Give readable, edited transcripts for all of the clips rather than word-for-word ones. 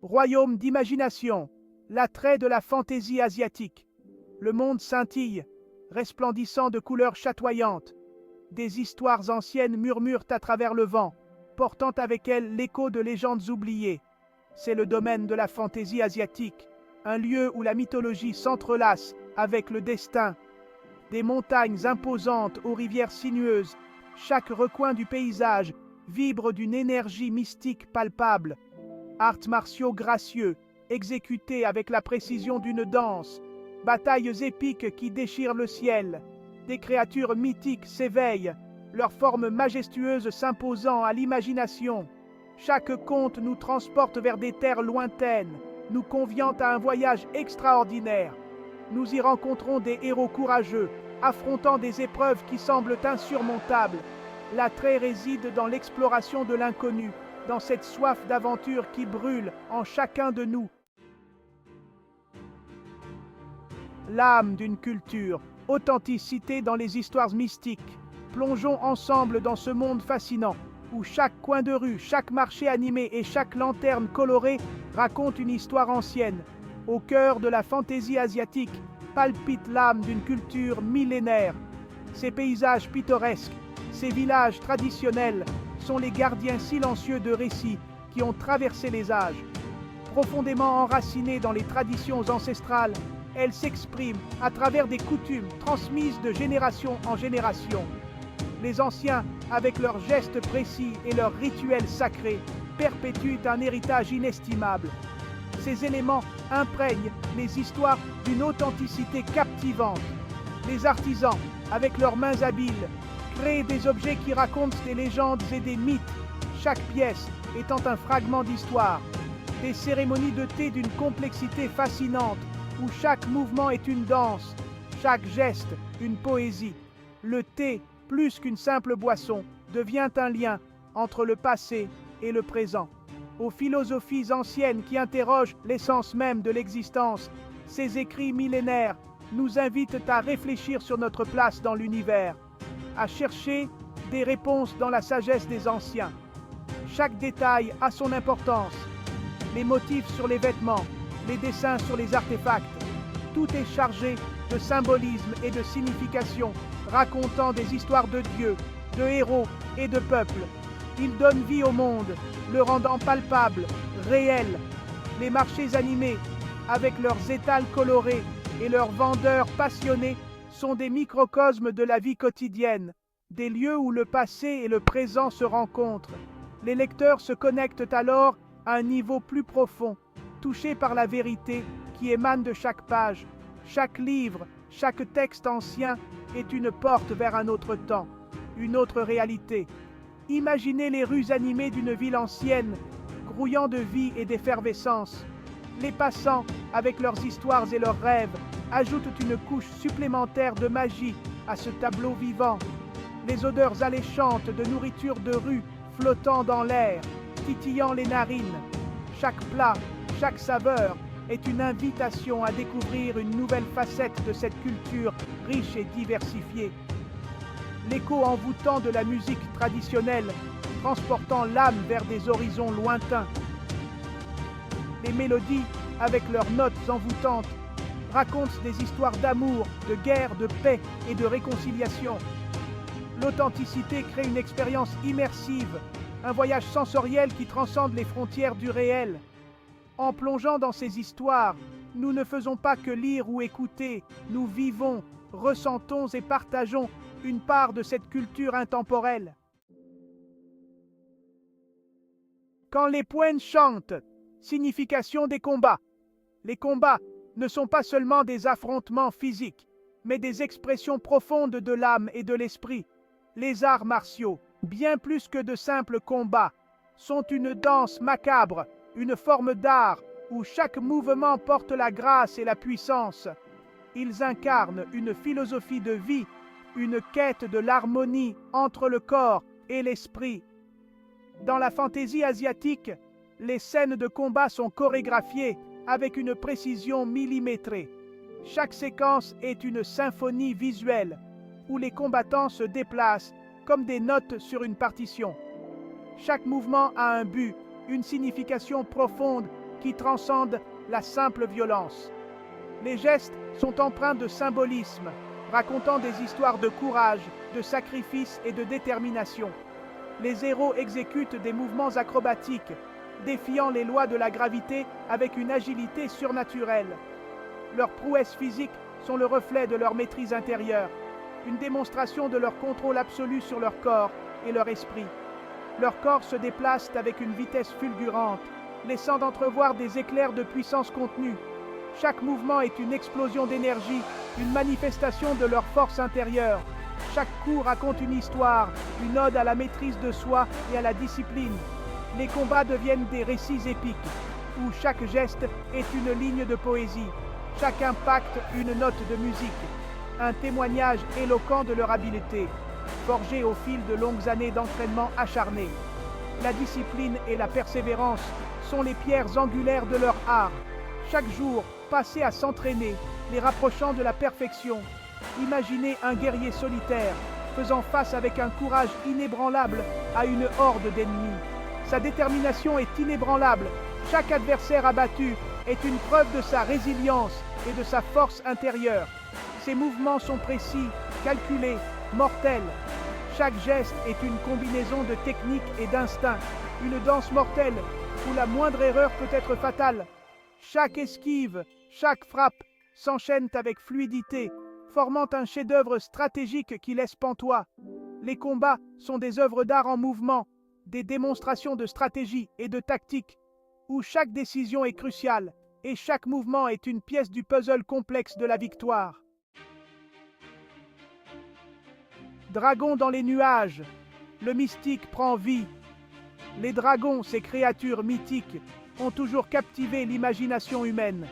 Royaume d'imagination, l'attrait de la fantaisie asiatique. Le monde scintille, resplendissant de couleurs chatoyantes. Des histoires anciennes murmurent à travers le vent, portant avec elles l'écho de légendes oubliées. C'est le domaine de la fantaisie asiatique, un lieu où la mythologie s'entrelace avec le destin. Des montagnes imposantes aux rivières sinueuses, chaque recoin du paysage vibre d'une énergie mystique palpable. Arts martiaux gracieux, exécutés avec la précision d'une danse, batailles épiques qui déchirent le ciel, des créatures mythiques s'éveillent, leurs formes majestueuses s'imposant à l'imagination. Chaque conte nous transporte vers des terres lointaines, nous conviant à un voyage extraordinaire. Nous y rencontrons des héros courageux, affrontant des épreuves qui semblent insurmontables. L'attrait réside dans l'exploration de l'inconnu, dans cette soif d'aventure qui brûle en chacun de nous. L'âme d'une culture, authenticité dans les histoires mystiques. Plongeons ensemble dans ce monde fascinant, où chaque coin de rue, chaque marché animé et chaque lanterne colorée raconte une histoire ancienne. Au cœur de la fantaisie asiatique palpite l'âme d'une culture millénaire. Ces paysages pittoresques, ces villages traditionnels sont les gardiens silencieux de récits qui ont traversé les âges. Profondément enracinés dans les traditions ancestrales, elles s'expriment à travers des coutumes transmises de génération en génération. Les anciens, avec leurs gestes précis et leurs rituels sacrés, perpétuent un héritage inestimable. Ces éléments imprègnent les histoires d'une authenticité captivante. Les artisans, avec leurs mains habiles, créent des objets qui racontent des légendes et des mythes, chaque pièce étant un fragment d'histoire. Des cérémonies de thé d'une complexité fascinante, où chaque mouvement est une danse, chaque geste une poésie. Le thé, plus qu'une simple boisson, devient un lien entre le passé et le présent. Aux philosophies anciennes qui interrogent l'essence même de l'existence, ces écrits millénaires nous invitent à réfléchir sur notre place dans l'univers, à chercher des réponses dans la sagesse des anciens. Chaque détail a son importance. Les motifs sur les vêtements, les dessins sur les artefacts, tout est chargé de symbolisme et de signification, racontant des histoires de dieux, de héros et de peuples. Ils donnent vie au monde, le rendant palpable, réel. Les marchés animés, avec leurs étals colorés et leurs vendeurs passionnés, sont des microcosmes de la vie quotidienne, des lieux où le passé et le présent se rencontrent. Les lecteurs se connectent alors à un niveau plus profond, touchés par la vérité qui émane de chaque page. Chaque livre, chaque texte ancien est une porte vers un autre temps, une autre réalité. Imaginez les rues animées d'une ville ancienne, grouillant de vie et d'effervescence. Les passants, avec leurs histoires et leurs rêves, ajoutent une couche supplémentaire de magie à ce tableau vivant. Les odeurs alléchantes de nourriture de rue flottant dans l'air, titillant les narines. Chaque plat, chaque saveur est une invitation à découvrir une nouvelle facette de cette culture riche et diversifiée. L'écho envoûtant de la musique traditionnelle, transportant l'âme vers des horizons lointains. Les mélodies, avec leurs notes envoûtantes, racontent des histoires d'amour, de guerre, de paix et de réconciliation. L'authenticité crée une expérience immersive, un voyage sensoriel qui transcende les frontières du réel. En plongeant dans ces histoires, nous ne faisons pas que lire ou écouter, nous vivons, ressentons et partageons une part de cette culture intemporelle. Quand les poèmes chantent, signification des combats. Les combats ne sont pas seulement des affrontements physiques, mais des expressions profondes de l'âme et de l'esprit. Les arts martiaux, bien plus que de simples combats, sont une danse macabre, une forme d'art où chaque mouvement porte la grâce et la puissance. Ils incarnent une philosophie de vie, une quête de l'harmonie entre le corps et l'esprit. Dans la fantaisie asiatique, les scènes de combat sont chorégraphiées avec une précision millimétrée. Chaque séquence est une symphonie visuelle où les combattants se déplacent comme des notes sur une partition. Chaque mouvement a un but, une signification profonde qui transcendent la simple violence. Les gestes sont empreints de symbolisme, racontant des histoires de courage, de sacrifice et de détermination. Les héros exécutent des mouvements acrobatiques, défiant les lois de la gravité avec une agilité surnaturelle. Leurs prouesses physiques sont le reflet de leur maîtrise intérieure, une démonstration de leur contrôle absolu sur leur corps et leur esprit. Leurs corps se déplacent avec une vitesse fulgurante, laissant d'entrevoir des éclairs de puissance contenue. Chaque mouvement est une explosion d'énergie, une manifestation de leur force intérieure. Chaque coup raconte une histoire, une ode à la maîtrise de soi et à la discipline. Les combats deviennent des récits épiques, où chaque geste est une ligne de poésie, chaque impact une note de musique, un témoignage éloquent de leur habileté, forgé au fil de longues années d'entraînement acharné. La discipline et la persévérance sont les pierres angulaires de leur art. Chaque jour, passé à s'entraîner, les rapprochant de la perfection. Imaginez un guerrier solitaire, faisant face avec un courage inébranlable à une horde d'ennemis. Sa détermination est inébranlable. Chaque adversaire abattu est une preuve de sa résilience et de sa force intérieure. Ses mouvements sont précis, calculés, mortels. Chaque geste est une combinaison de technique et d'instinct, une danse mortelle où la moindre erreur peut être fatale. Chaque esquive, chaque frappe s'enchaînent avec fluidité, formant un chef-d'œuvre stratégique qui laisse pantois. Les combats sont des œuvres d'art en mouvement, des démonstrations de stratégie et de tactique, où chaque décision est cruciale et chaque mouvement est une pièce du puzzle complexe de la victoire. Dragon dans les nuages, le mystique prend vie. Les dragons, ces créatures mythiques, ont toujours captivé l'imagination humaine.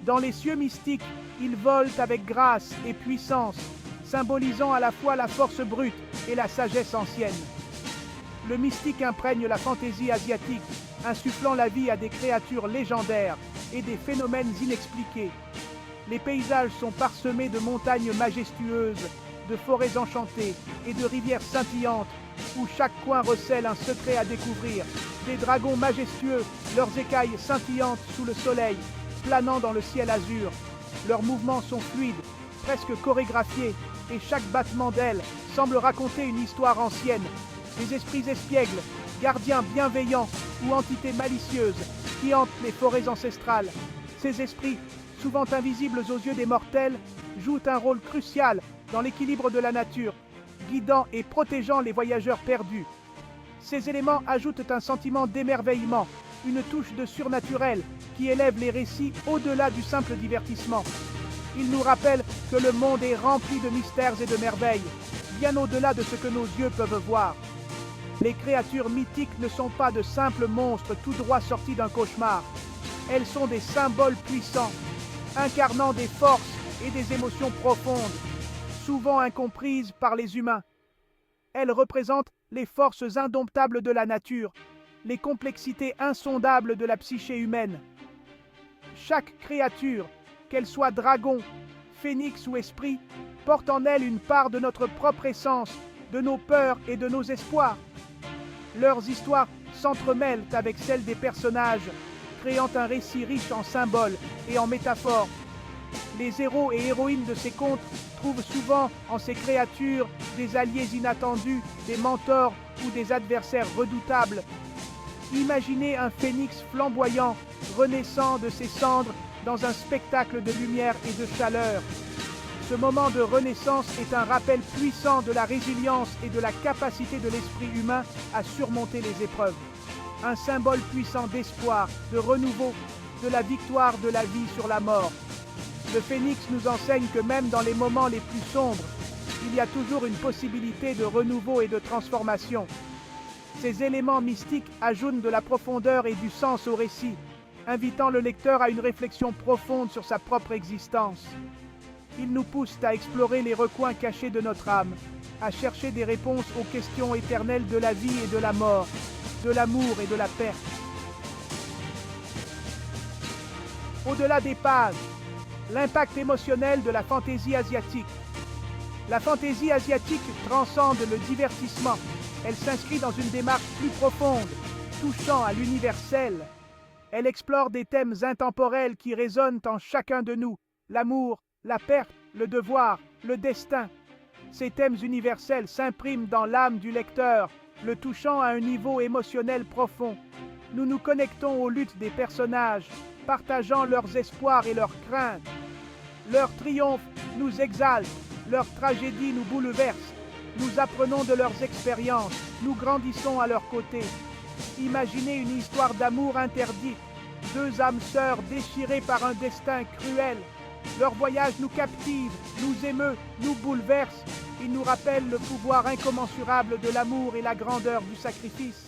Dans les cieux mystiques, ils volent avec grâce et puissance, symbolisant à la fois la force brute et la sagesse ancienne. Le mystique imprègne la fantaisie asiatique, insufflant la vie à des créatures légendaires et des phénomènes inexpliqués. Les paysages sont parsemés de montagnes majestueuses, de forêts enchantées et de rivières scintillantes, où chaque coin recèle un secret à découvrir. Des dragons majestueux, leurs écailles scintillantes sous le soleil, planant dans le ciel azur. Leurs mouvements sont fluides, presque chorégraphiés, et chaque battement d'ailes semble raconter une histoire ancienne. Des esprits espiègles, gardiens bienveillants ou entités malicieuses qui hantent les forêts ancestrales. Ces esprits, souvent invisibles aux yeux des mortels, jouent un rôle crucial dans l'équilibre de la nature, guidant et protégeant les voyageurs perdus. Ces éléments ajoutent un sentiment d'émerveillement, une touche de surnaturel qui élève les récits au-delà du simple divertissement. Ils nous rappellent que le monde est rempli de mystères et de merveilles, bien au-delà de ce que nos yeux peuvent voir. Les créatures mythiques ne sont pas de simples monstres tout droit sortis d'un cauchemar. Elles sont des symboles puissants, incarnant des forces et des émotions profondes, souvent incomprises par les humains. Elles représentent les forces indomptables de la nature, les complexités insondables de la psyché humaine. Chaque créature, qu'elle soit dragon, phénix ou esprit, porte en elle une part de notre propre essence, de nos peurs et de nos espoirs. Leurs histoires s'entremêlent avec celles des personnages, créant un récit riche en symboles et en métaphores. Les héros et héroïnes de ces contes trouvent souvent en ces créatures des alliés inattendus, des mentors ou des adversaires redoutables. Imaginez un phénix flamboyant, renaissant de ses cendres dans un spectacle de lumière et de chaleur. Ce moment de renaissance est un rappel puissant de la résilience et de la capacité de l'esprit humain à surmonter les épreuves. Un symbole puissant d'espoir, de renouveau, de la victoire de la vie sur la mort. Le phénix nous enseigne que même dans les moments les plus sombres, il y a toujours une possibilité de renouveau et de transformation. Ces éléments mystiques ajoutent de la profondeur et du sens au récit, invitant le lecteur à une réflexion profonde sur sa propre existence. Ils nous poussent à explorer les recoins cachés de notre âme, à chercher des réponses aux questions éternelles de la vie et de la mort, de l'amour et de la perte. Au-delà des pages, l'impact émotionnel de la fantaisie asiatique. La fantaisie asiatique transcende le divertissement. Elle s'inscrit dans une démarche plus profonde, touchant à l'universel. Elle explore des thèmes intemporels qui résonnent en chacun de nous: l'amour, la perte, le devoir, le destin. Ces thèmes universels s'impriment dans l'âme du lecteur, le touchant à un niveau émotionnel profond. Nous nous connectons aux luttes des personnages, partageant leurs espoirs et leurs craintes. Leur triomphe nous exalte, leur tragédie nous bouleverse. Nous apprenons de leurs expériences, nous grandissons à leur côté. Imaginez une histoire d'amour interdite, deux âmes sœurs déchirées par un destin cruel. Leur voyage nous captive, nous émeut, nous bouleverse. Il nous rappelle le pouvoir incommensurable de l'amour et la grandeur du sacrifice.